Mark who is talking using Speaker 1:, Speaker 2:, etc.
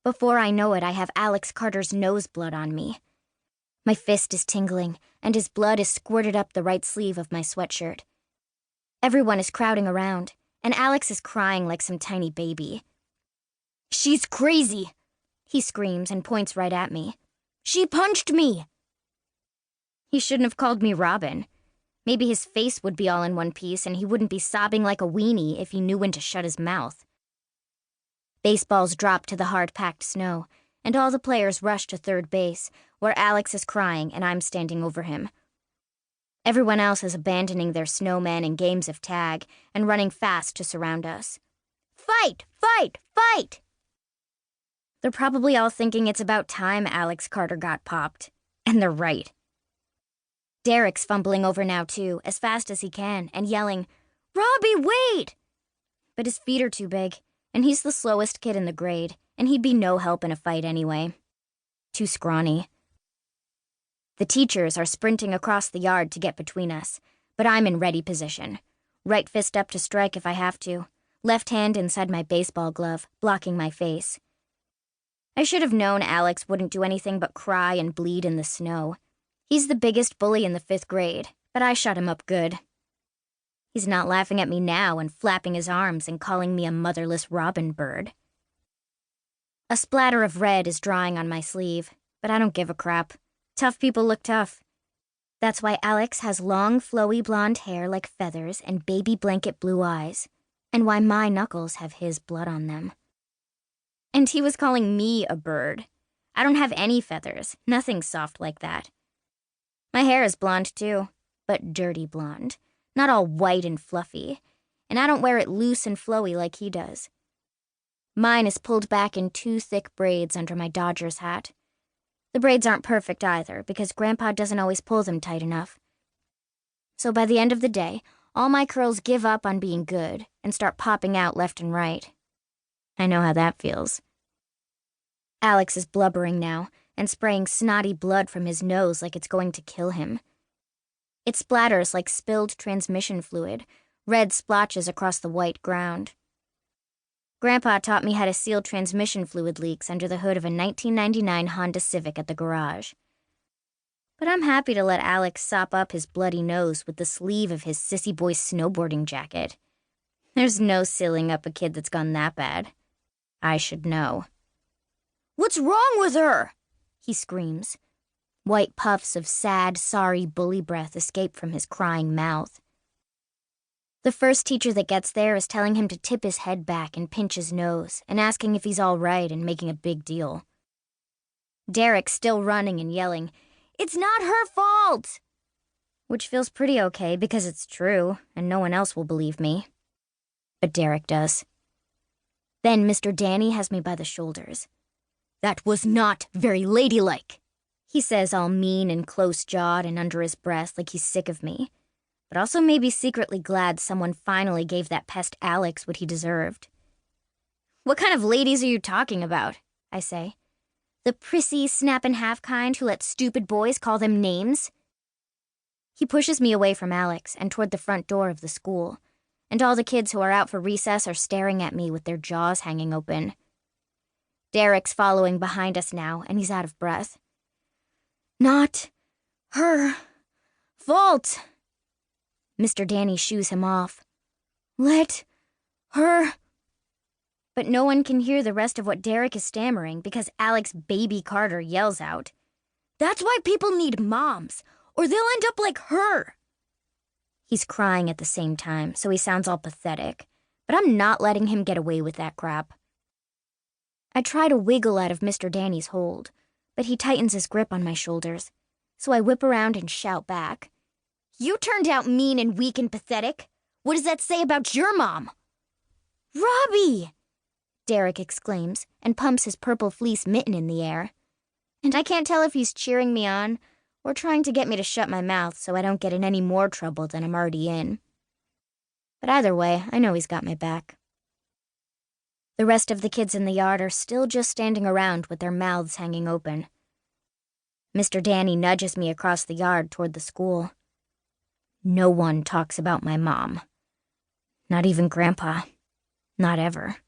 Speaker 1: Before I know it, I have Alex Carter's nose blood on me. My fist is tingling, and his blood is squirted up the right sleeve of my sweatshirt. Everyone is crowding around, and Alex is crying like some tiny baby. "She's crazy!" he screams and points right at me. "She punched me!" He shouldn't have called me Robin. Maybe his face would be all in one piece and he wouldn't be sobbing like a weenie if he knew when to shut his mouth. Baseballs drop to the hard-packed snow, and all the players rush to third base, where Alex is crying and I'm standing over him. Everyone else is abandoning their snowmen and games of tag and running fast to surround us. "Fight! Fight! Fight!" They're probably all thinking it's about time Alex Carter got popped. And they're right. Derek's fumbling over now, too, as fast as he can, and yelling, "Robbie, wait!" But his feet are too big, and he's the slowest kid in the grade, and he'd be no help in a fight anyway. Too scrawny. The teachers are sprinting across the yard to get between us, but I'm in ready position. Right fist up to strike if I have to, left hand inside my baseball glove, blocking my face. I should have known Alex wouldn't do anything but cry and bleed in the snow. He's the biggest bully in the 5th grade, but I shut him up good. He's not laughing at me now and flapping his arms and calling me a motherless robin bird. A splatter of red is drying on my sleeve, but I don't give a crap. Tough people look tough. That's why Alex has long, flowy blonde hair like feathers and baby blanket blue eyes, and why my knuckles have his blood on them. And he was calling me a bird. I don't have any feathers, nothing soft like that. My hair is blonde too, but dirty blonde, not all white and fluffy, and I don't wear it loose and flowy like he does. Mine is pulled back in 2 thick braids under my Dodgers hat. The braids aren't perfect either, because Grandpa doesn't always pull them tight enough. So by the end of the day, all my curls give up on being good and start popping out left and right. I know how that feels. Alex is blubbering now and spraying snotty blood from his nose like it's going to kill him. It splatters like spilled transmission fluid, red splotches across the white ground. Grandpa taught me how to seal transmission fluid leaks under the hood of a 1999 Honda Civic at the garage. But I'm happy to let Alex sop up his bloody nose with the sleeve of his sissy boy snowboarding jacket. There's no sealing up a kid that's gone that bad. I should know. "What's wrong with her?" he screams. White puffs of sad, sorry bully breath escape from his crying mouth. The first teacher that gets there is telling him to tip his head back and pinch his nose and asking if he's all right and making a big deal. Derek's still running and yelling, "It's not her fault!" Which feels pretty okay because it's true and no one else will believe me. But Derek does. Then Mr. Danny has me by the shoulders. "That was not very ladylike," he says, all mean and close-jawed and under his breath like he's sick of me, but also maybe secretly glad someone finally gave that pest Alex what he deserved. "What kind of ladies are you talking about?" I say. "The prissy, snap-in-half kind who let stupid boys call them names?" He pushes me away from Alex and toward the front door of the school, and all the kids who are out for recess are staring at me with their jaws hanging open. Derek's following behind us now, and he's out of breath. "Not her fault." Mr. Danny shoos him off. "Let her..." But no one can hear the rest of what Derek is stammering because Alex Baby Carter yells out, "That's why people need moms, or they'll end up like her." He's crying at the same time, so he sounds all pathetic, but I'm not letting him get away with that crap. I try to wiggle out of Mr. Danny's hold, but he tightens his grip on my shoulders, so I whip around and shout back, "You turned out mean and weak and pathetic. What does that say about your mom?" "Robbie!" Derek exclaims and pumps his purple fleece mitten in the air. And I can't tell if he's cheering me on or trying to get me to shut my mouth so I don't get in any more trouble than I'm already in. But either way, I know he's got my back. The rest of the kids in the yard are still just standing around with their mouths hanging open. Mr. Danny nudges me across the yard toward the school. No one talks about my mom. Not even Grandpa. Not ever.